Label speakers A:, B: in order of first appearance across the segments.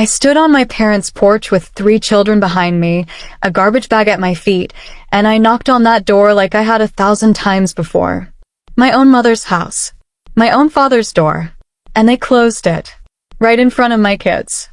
A: I stood on my parents' porch with 3 children behind me, a garbage bag at my feet, and I knocked on that door like I had 1,000 times before. My own mother's house. My own father's door. And they closed it. Right in front of my kids.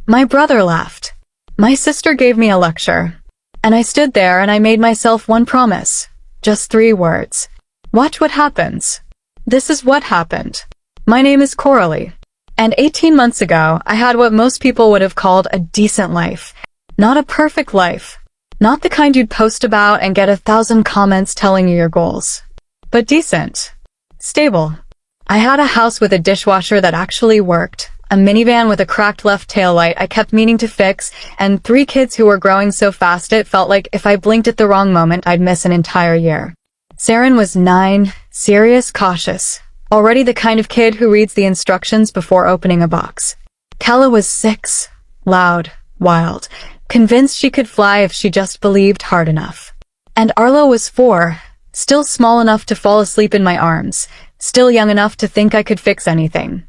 A: My brother laughed. My sister gave me a lecture. And I stood there and I made myself one promise. Just 3 words. Watch what happens. This is what happened. My name is Coralie. And 18 months ago, I had what most people would have called a decent life. Not a perfect life. Not the kind you'd post about and get 1,000 comments telling you your goals. But decent. Stable. I had a house with a dishwasher that actually worked, a minivan with a cracked left taillight I kept meaning to fix, and 3 kids who were growing so fast it felt like if I blinked at the wrong moment I'd miss an entire year. Saren was 9, serious, cautious. Already the kind of kid who reads the instructions before opening a box. Kella was 6, loud, wild, convinced she could fly if she just believed hard enough. And Arlo was 4, still small enough to fall asleep in my arms, still young enough to think I could fix anything.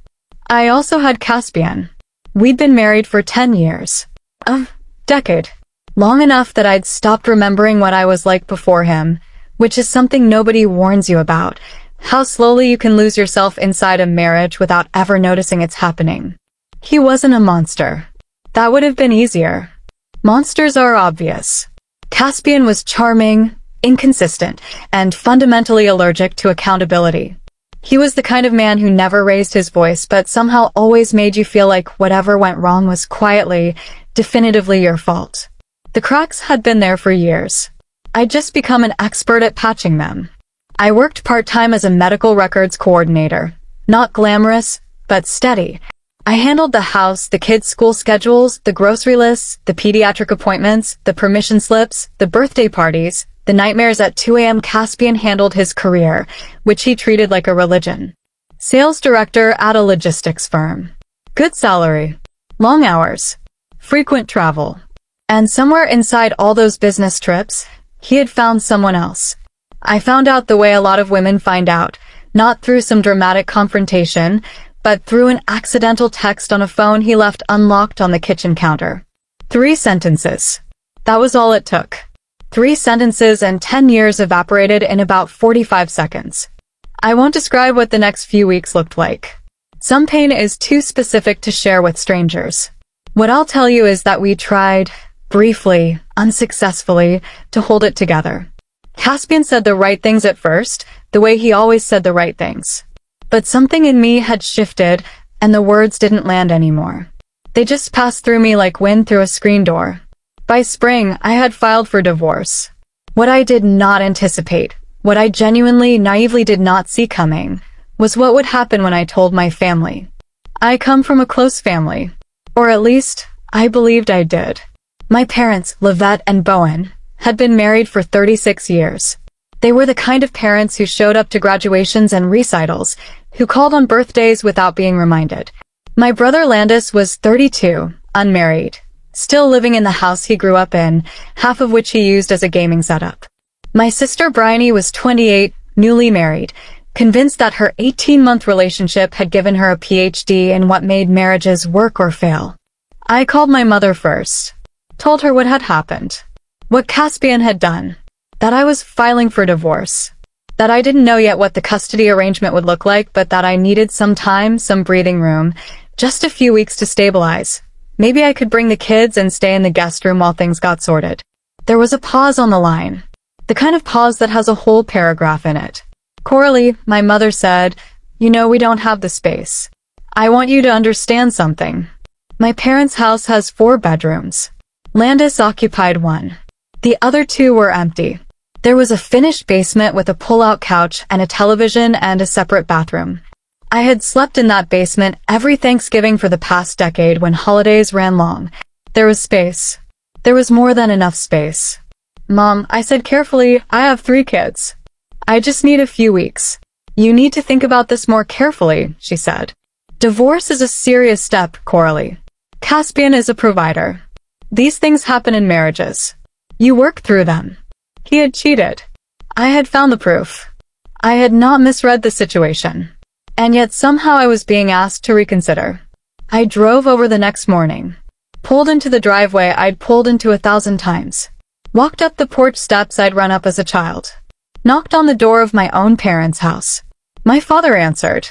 A: I also had Caspian. We'd been married for 10 years. A decade. Long enough that I'd stopped remembering what I was like before him, which is something nobody warns you about. How slowly you can lose yourself inside a marriage without ever noticing it's happening. He wasn't a monster. That would have been easier. Monsters are obvious. Caspian was charming, inconsistent, and fundamentally allergic to accountability. He was the kind of man who never raised his voice but somehow always made you feel like whatever went wrong was quietly, definitively your fault. The cracks had been there for years. I'd just become an expert at patching them. I worked part-time as a medical records coordinator. Not glamorous, but steady. I handled the house, the kids' school schedules, the grocery lists, the pediatric appointments, the permission slips, the birthday parties, the nightmares at 2 a.m. Caspian handled his career, which he treated like a religion. Sales director at a logistics firm. Good salary. Long hours. Frequent travel. And somewhere inside all those business trips, he had found someone else. I found out the way a lot of women find out, not through some dramatic confrontation, but through an accidental text on a phone he left unlocked on the kitchen counter. 3 sentences. That was all it took. 3 sentences and 10 years evaporated in about 45 seconds. I won't describe what the next few weeks looked like. Some pain is too specific to share with strangers. What I'll tell you is that we tried, briefly, unsuccessfully, to hold it together. Caspian said the right things at first, the way he always said the right things. But something in me had shifted, and the words didn't land anymore. They just passed through me like wind through a screen door. By spring, I had filed for divorce. What I did not anticipate, what I genuinely, naively did not see coming, was what would happen when I told my family. I come from a close family. Or at least, I believed I did. My parents, Livette and Bowen, had been married for 36 years. They were the kind of parents who showed up to graduations and recitals, who called on birthdays without being reminded. My brother Landis was 32, unmarried, still living in the house he grew up in, half of which he used as a gaming setup. My sister Bryony was 28, newly married, convinced that her 18-month relationship had given her a PhD in what made marriages work or fail. I called my mother first, told her what had happened. What Caspian had done. That I was filing for divorce. That I didn't know yet what the custody arrangement would look like, but that I needed some time, some breathing room, just a few weeks to stabilize. Maybe I could bring the kids and stay in the guest room while things got sorted. There was a pause on the line. The kind of pause that has a whole paragraph in it. Coralie, my mother said, "You know we don't have the space. I want you to understand something. My parents' house has 4 bedrooms. Landis occupied 1. The other 2 were empty. There was a finished basement with a pull-out couch and a television and a separate bathroom. I had slept in that basement every Thanksgiving for the past decade when holidays ran long. There was space. There was more than enough space. Mom, I said carefully, I have 3 kids. I just need a few weeks. You need to think about this more carefully, she said. Divorce is a serious step, Coralie. Caspian is a provider. These things happen in marriages. You work through them. He had cheated. I had found the proof. I had not misread the situation. And yet somehow I was being asked to reconsider. I drove over the next morning. Pulled into the driveway I'd pulled into 1,000 times. Walked up the porch steps I'd run up as a child. Knocked on the door of my own parents' house. My father answered.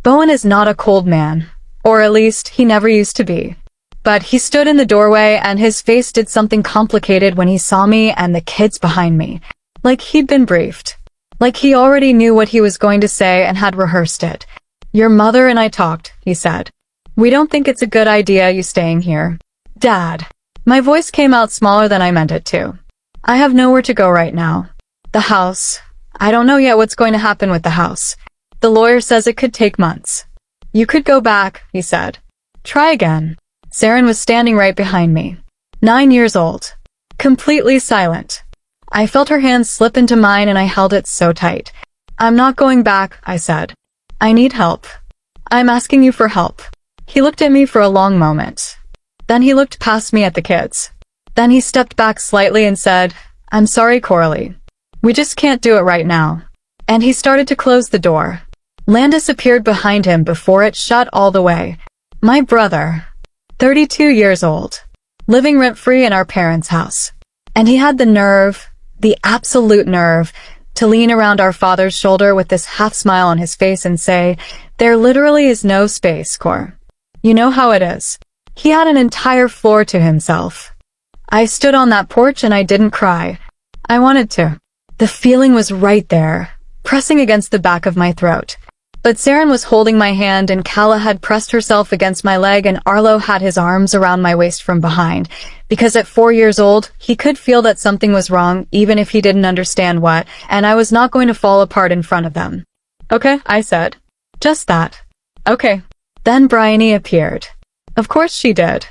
A: Bowen is not a cold man. Or at least, he never used to be. But he stood in the doorway and his face did something complicated when he saw me and the kids behind me. Like he'd been briefed. Like he already knew what he was going to say and had rehearsed it. Your mother and I talked, he said. We don't think it's a good idea you staying here. Dad. My voice came out smaller than I meant it to. I have nowhere to go right now. The house. I don't know yet what's going to happen with the house. The lawyer says it could take months. You could go back, he said. Try again. Saren was standing right behind me. 9 years old. Completely silent. I felt her hand slip into mine and I held it so tight. I'm not going back, I said. I need help. I'm asking you for help. He looked at me for a long moment. Then he looked past me at the kids. Then he stepped back slightly and said, I'm sorry, Coralie. We just can't do it right now. And he started to close the door. Landis appeared behind him before it shut all the way. My brother. 32 years old. Living rent-free in our parents' house. And he had the nerve, the absolute nerve, to lean around our father's shoulder with this half-smile on his face and say, there literally is no space, Cor. You know how it is. He had an entire floor to himself. I stood on that porch and I didn't cry. I wanted to. The feeling was right there, pressing against the back of my throat. But Saren was holding my hand and Kala had pressed herself against my leg and Arlo had his arms around my waist from behind. Because at 4 years old, he could feel that something was wrong even if he didn't understand what, and I was not going to fall apart in front of them. Okay, I said. Just that. Okay. Then Bryony appeared. Of course she did.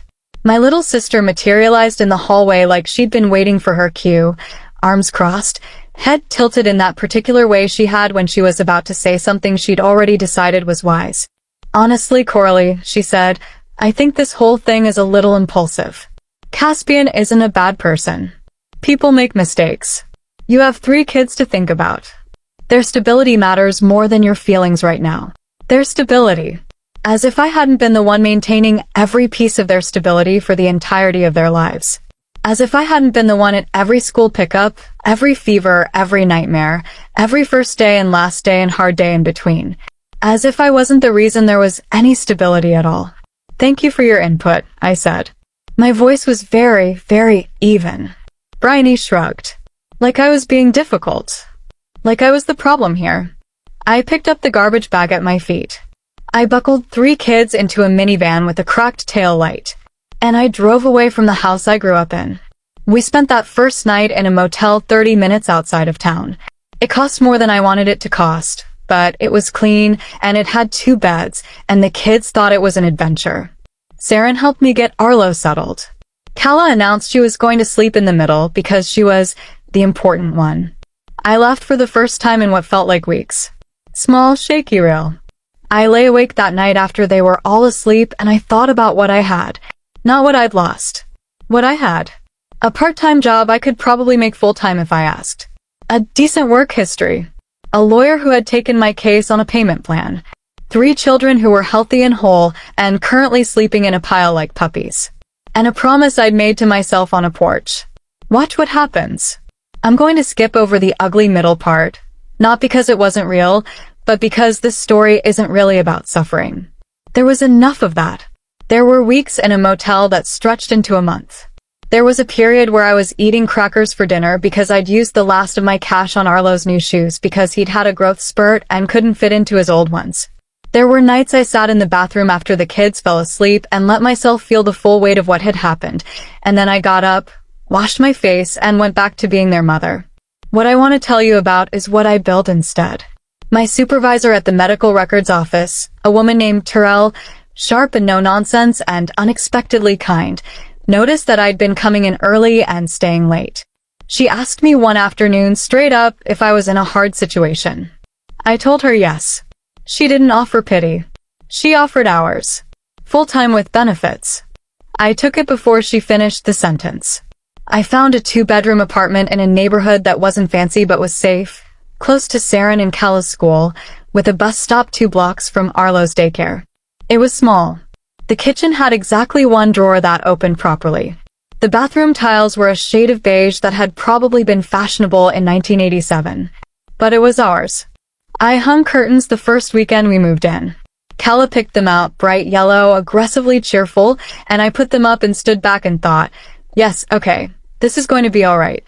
A: My little sister materialized in the hallway like she'd been waiting for her cue, arms crossed, head tilted in that particular way she had when she was about to say something she'd already decided was wise. Honestly, Coralie, she said, I think this whole thing is a little impulsive. Caspian isn't a bad person. People make mistakes. You have 3 kids to think about. Their stability matters more than your feelings right now. Their stability. As if I hadn't been the one maintaining every piece of their stability for the entirety of their lives. As if I hadn't been the one at every school pickup, every fever, every nightmare, every first day and last day and hard day in between. As if I wasn't the reason there was any stability at all. Thank you for your input, I said. My voice was very, very even. Bryony shrugged. Like I was being difficult. Like I was the problem here. I picked up the garbage bag at my feet. I buckled 3 kids into a minivan with a cracked tail light. And I drove away from the house I grew up in. We spent that first night in a motel 30 minutes outside of town. It cost more than I wanted it to cost, but it was clean and it had 2 beds, and the kids thought it was an adventure. Saren helped me get Arlo settled. Kala announced she was going to sleep in the middle because she was the important one. I laughed for the first time in what felt like weeks. Small, shaky reel. I lay awake that night after they were all asleep and I thought about what I had. Not what I'd lost. What I had. A part-time job I could probably make full-time if I asked. A decent work history. A lawyer who had taken my case on a payment plan. 3 children who were healthy and whole and currently sleeping in a pile like puppies. And a promise I'd made to myself on a porch. Watch what happens. I'm going to skip over the ugly middle part. Not because it wasn't real, but because this story isn't really about suffering. There was enough of that. There were weeks in a motel that stretched into a month. There was a period where I was eating crackers for dinner because I'd used the last of my cash on Arlo's new shoes because he'd had a growth spurt and couldn't fit into his old ones. There were nights I sat in the bathroom after the kids fell asleep and let myself feel the full weight of what had happened, and then I got up, washed my face, and went back to being their mother. What I want to tell you about is what I built instead. My supervisor at the medical records office, a woman named Terrell, sharp and no-nonsense and unexpectedly kind, noticed that I'd been coming in early and staying late. She asked me one afternoon straight up if I was in a hard situation. I told her yes. She didn't offer pity. She offered hours. Full-time with benefits. I took it before she finished the sentence. I found a 2-bedroom apartment in a neighborhood that wasn't fancy but was safe, close to Saren and Kala's school, with a bus stop 2 blocks from Arlo's daycare. It was small. The kitchen had exactly one drawer that opened properly. The bathroom tiles were a shade of beige that had probably been fashionable in 1987. But it was ours. I hung curtains the first weekend we moved in. Kala picked them out, bright yellow, aggressively cheerful, and I put them up and stood back and thought, yes, okay, this is going to be alright.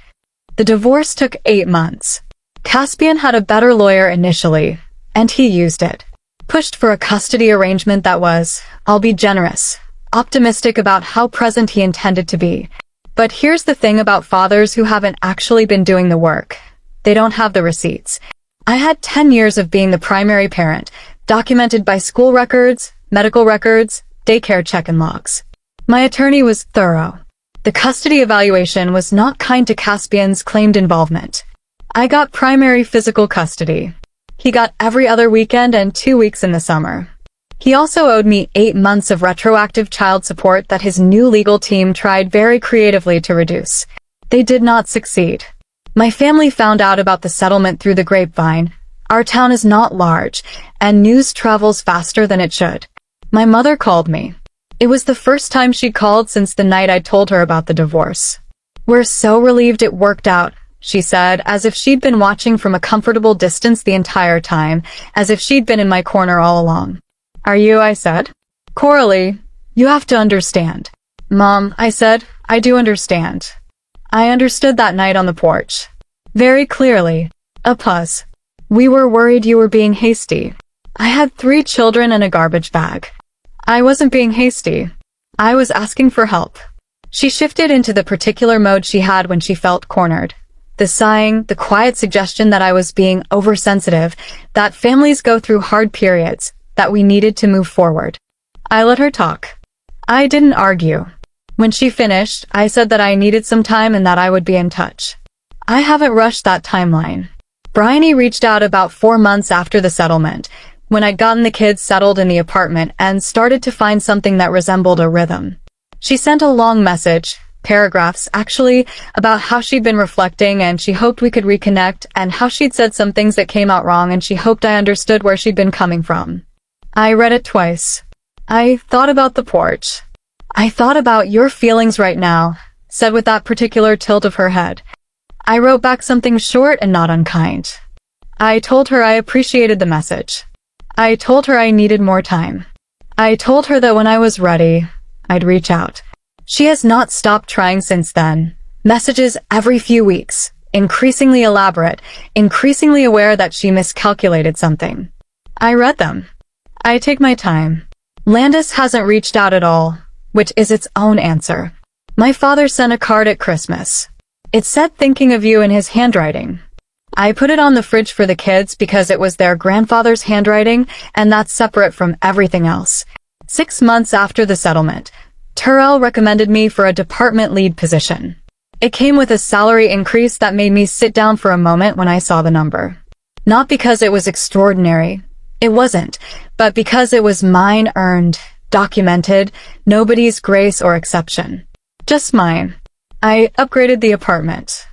A: The divorce took 8 months. Caspian had a better lawyer initially, and he used it. Pushed for a custody arrangement that was, I'll be generous, optimistic about how present he intended to be. But here's the thing about fathers who haven't actually been doing the work. They don't have the receipts. I had 10 years of being the primary parent, documented by school records, medical records, daycare check-in logs. My attorney was thorough. The custody evaluation was not kind to Caspian's claimed involvement. I got primary physical custody. He got every other weekend and 2 weeks in the summer. He also owed me 8 months of retroactive child support that his new legal team tried very creatively to reduce. They did not succeed. My family found out about the settlement through the grapevine. Our town is not large, and news travels faster than it should. My mother called me. It was the first time she called since the night I told her about the divorce. "We're so relieved it worked out," she said, as if she'd been watching from a comfortable distance the entire time, as if she'd been in my corner all along. "Are you?" I said. "Coralie, you have to understand." "Mom," I said, "I do understand." I understood that night on the porch. Very clearly. A pause. "We were worried you were being hasty." I had 3 children and a garbage bag. I wasn't being hasty. I was asking for help. She shifted into the particular mode she had when she felt cornered. The sighing, the quiet suggestion that I was being oversensitive, that families go through hard periods, that we needed to move forward. I let her talk. I didn't argue. When she finished, I said that I needed some time and that I would be in touch. I haven't rushed that timeline. Bryony reached out about 4 months after the settlement, when I'd gotten the kids settled in the apartment and started to find something that resembled a rhythm. She sent a long message, paragraphs actually, about how she'd been reflecting and she hoped we could reconnect, and how she'd said some things that came out wrong and she hoped I understood where she'd been coming from. I read it twice. I thought about the porch. "I thought about your feelings right now," said with that particular tilt of her head. I wrote back something short and not unkind. I told her I appreciated the message. I told her I needed more time. I told her that when I was ready, I'd reach out. She has not stopped trying since then. Messages every few weeks, increasingly elaborate, increasingly aware that she miscalculated something. I read them. I take my time. Landis hasn't reached out at all, which is its own answer. My father sent a card at Christmas. It said "thinking of you" in his handwriting. I put it on the fridge for the kids because it was their grandfather's handwriting, and that's separate from everything else. 6 months after the settlement, Terrell recommended me for a department lead position. It came with a salary increase that made me sit down for a moment when I saw the number. Not because it was extraordinary. It wasn't, but because it was mine, earned, documented, nobody's grace or exception. Just mine. I upgraded the apartment.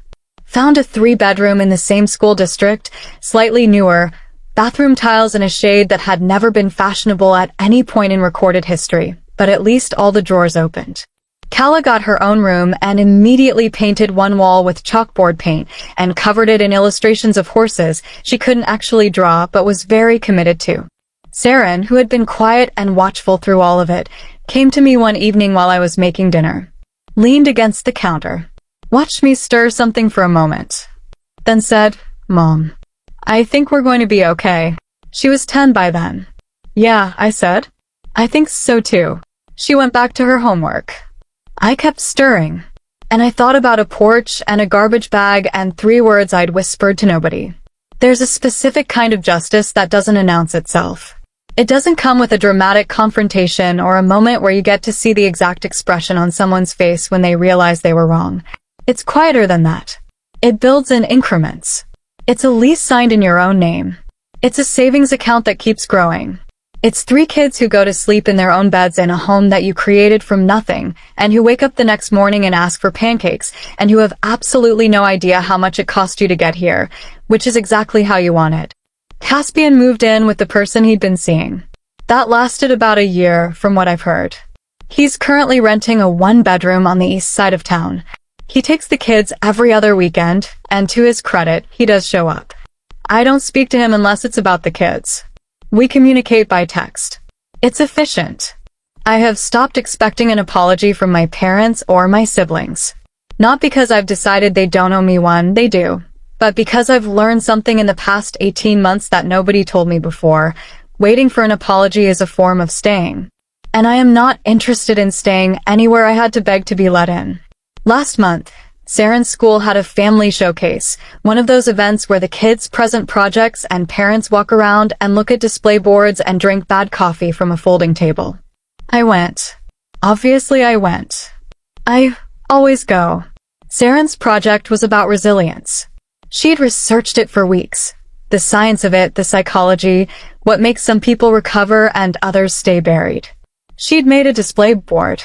A: Found a 3-bedroom in the same school district, slightly newer, bathroom tiles in a shade that had never been fashionable at any point in recorded history, but at least all the drawers opened. Kala got her own room and immediately painted one wall with chalkboard paint and covered it in illustrations of horses she couldn't actually draw but was very committed to. Saren, who had been quiet and watchful through all of it, came to me one evening while I was making dinner. Leaned against the counter. Watched me stir something for a moment. Then said, "Mom, I think we're going to be okay." She was 10 by then. "Yeah," I said. "I think so too." She went back to her homework. I kept stirring, and I thought about a porch and a garbage bag and 3 words I'd whispered to nobody. There's a specific kind of justice that doesn't announce itself. It doesn't come with a dramatic confrontation or a moment where you get to see the exact expression on someone's face when they realize they were wrong. It's quieter than that. It builds in increments. It's a lease signed in your own name. It's a savings account that keeps growing. It's 3 kids who go to sleep in their own beds in a home that you created from nothing, and who wake up the next morning and ask for pancakes, and who have absolutely no idea how much it cost you to get here, which is exactly how you want it. Caspian moved in with the person he'd been seeing. That lasted about a year, from what I've heard. He's currently renting a one-bedroom on the east side of town. He takes the kids every other weekend, and to his credit, he does show up. I don't speak to him unless it's about the kids. We communicate by text. It's efficient. I have stopped expecting an apology from my parents or my siblings. Not because I've decided they don't owe me one, they do, but because I've learned something in the past 18 months that nobody told me before. Waiting for an apology is a form of staying. And I am not interested in staying anywhere I had to beg to be let in. Last month, Saren's school had a family showcase, one of those events where the kids present projects and parents walk around and look at display boards and drink bad coffee from a folding table. I went. Obviously I went. I always go. Saren's project was about resilience. She'd researched it for weeks. The science of it, the psychology, what makes some people recover and others stay buried. She'd made a display board.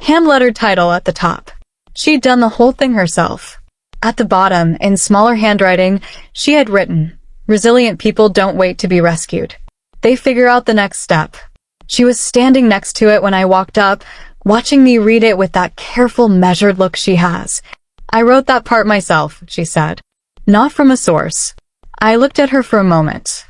A: Hand-lettered title at the top. She'd done the whole thing herself. At the bottom, in smaller handwriting, she had written, "Resilient people don't wait to be rescued. They figure out the next step." She was standing next to it when I walked up, watching me read it with that careful, measured look she has. "I wrote that part myself," she said. "Not from a source." I looked at her for a moment.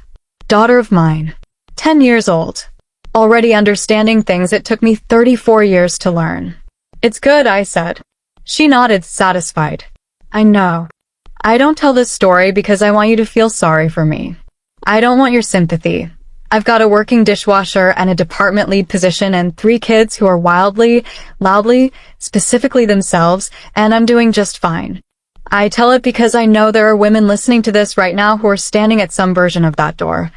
A: Daughter of mine. 10 years old. Already understanding things it took me 34 years to learn. "It's good," I said. She nodded, satisfied. "I know. I don't tell this story because I want you to feel sorry for me. I don't want your sympathy. I've got a working dishwasher and a department lead position and 3 kids who are wildly, loudly, specifically themselves, and I'm doing just fine. I tell it because I know there are women listening to this right now who are standing at some version of that door,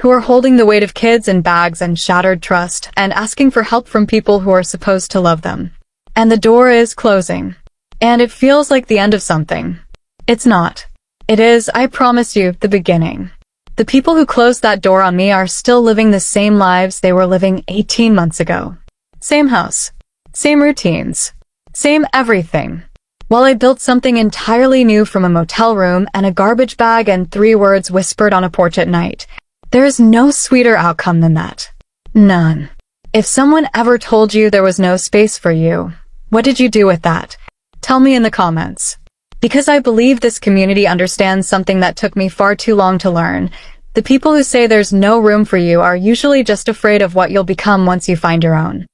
A: who are holding the weight of kids and bags and shattered trust and asking for help from people who are supposed to love them. And the door is closing. And it feels like the end of something. It's not. It is, I promise you, the beginning. The people who closed that door on me are still living the same lives they were living 18 months ago. Same house. Same routines. Same everything. While I built something entirely new from a motel room and a garbage bag and 3 words whispered on a porch at night, there is no sweeter outcome than that. None. If someone ever told you there was no space for you, what did you do with that? Tell me in the comments. Because I believe this community understands something that took me far too long to learn. The people who say there's no room for you are usually just afraid of what you'll become once you find your own.